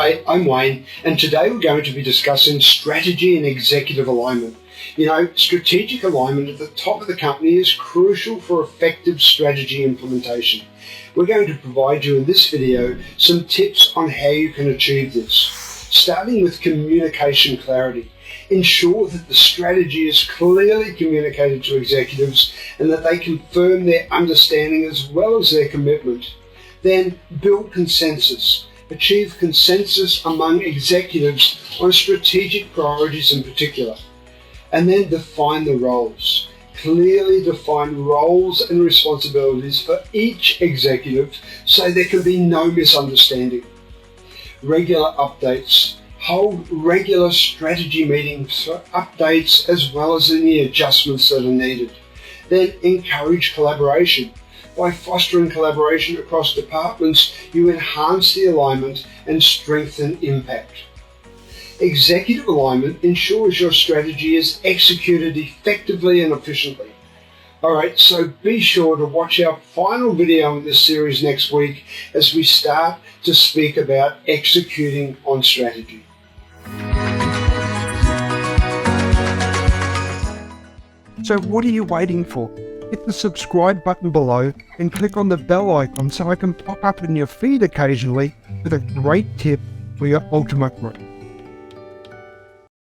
G'day, I'm Wayne, and today we're going to be discussing strategy and executive alignment. You know, strategic alignment at the top of the company is crucial for effective strategy implementation. We're going to provide you in this video some tips on how you can achieve this. Starting with communication clarity. Ensure that the strategy is clearly communicated to executives and that they confirm their understanding as well as their commitment. Then build consensus. Achieve consensus among executives on strategic priorities in particular. And then define the roles. Clearly define roles and responsibilities for each executive so there can be no misunderstanding. Regular updates. Hold regular strategy meetings for updates as well as any adjustments that are needed. Then encourage collaboration. By fostering collaboration across departments, you enhance the alignment and strengthen impact. Executive alignment ensures your strategy is executed effectively and efficiently. Alright, so be sure to watch our final video in this series next week as we start to speak about executing on strategy. So what are you waiting for? Hit the subscribe button below and click on the bell icon so I can pop up in your feed occasionally with a great tip for your ultimate growth.